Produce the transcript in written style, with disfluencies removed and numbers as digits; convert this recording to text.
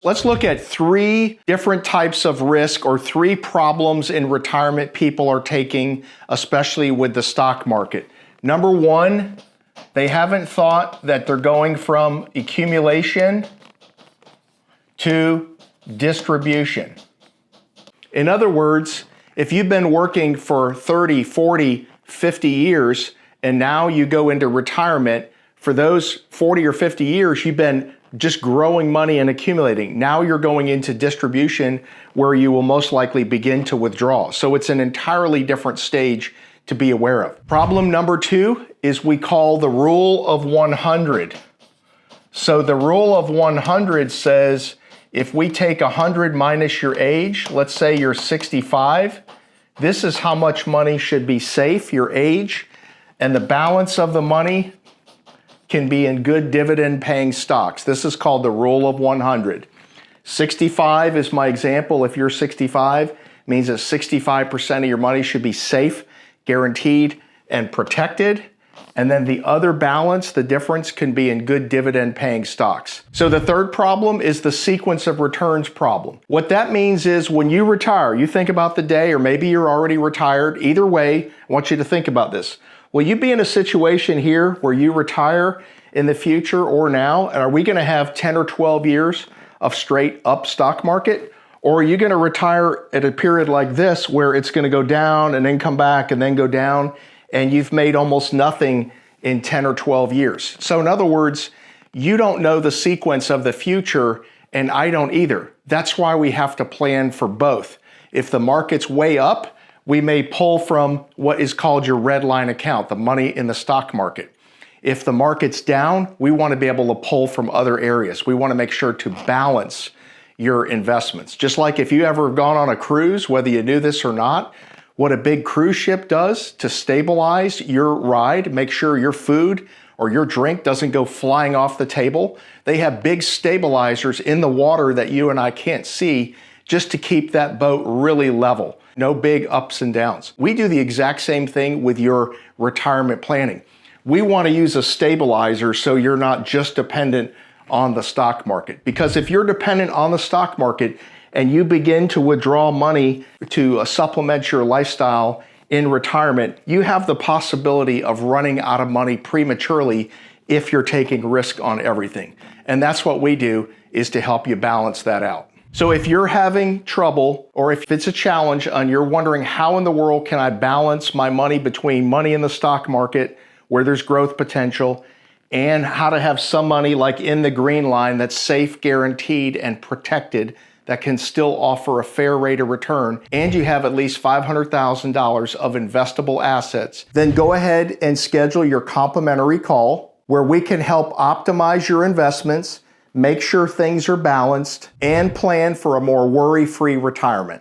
Let's look at 3 different types of risk or 3 problems in retirement people are taking, especially with the stock market. Number 1, they haven't thought that they're going from accumulation to distribution. In other words, if you've been working for 30, 40, 50 years, and now you go into retirement, for those 40 or 50 years, you've been just growing money and accumulating. Now you're going into distribution where you will most likely begin to withdraw. So it's an entirely different stage to be aware of. Problem number 2 is we call the rule of 100. So the rule of 100 says if we take 100 minus your age, let's say you're 65, this is how much money should be safe, your age, and the balance of the money can be in good dividend paying stocks. This is called the rule of 100. 65 is my example. If you're 65, it means that 65% of your money should be safe, guaranteed, and protected. And then the other balance, the difference, can be in good dividend paying stocks. So the third problem is the sequence of returns problem. What that means is when you retire, you think about the day, or maybe you're already retired. Either way, I want you to think about this. Will you be in a situation here where you retire in the future or now? And are we going to have 10 or 12 years of straight up stock market? Or are you going to retire at a period like this where it's going to go down and then come back and then go down, and you've made almost nothing in 10 or 12 years? So in other words, you don't know the sequence of the future, and I don't either. That's why we have to plan for both. If the market's way up, we may pull from what is called your red line account, the money in the stock market. If the market's down, we want to be able to pull from other areas. We want to make sure to balance your investments. Just like if you ever have gone on a cruise, whether you knew this or not, what a big cruise ship does to stabilize your ride, make sure your food or your drink doesn't go flying off the table. They have big stabilizers in the water that you and I can't see just to keep that boat really level. No big ups and downs. We do the exact same thing with your retirement planning. We want to use a stabilizer so you're not just dependent on the stock market. Because if you're dependent on the stock market and you begin to withdraw money to supplement your lifestyle in retirement, you have the possibility of running out of money prematurely if you're taking risk on everything. And that's what we do, is to help you balance that out. So if you're having trouble, or if it's a challenge and you're wondering how in the world can I balance my money between money in the stock market where there's growth potential and how to have some money like in the green line that's safe, guaranteed, and protected that can still offer a fair rate of return, and you have at least $500,000 of investable assets, then go ahead and schedule your complimentary call where we can help optimize your investments, make sure things are balanced, and plan for a more worry-free retirement.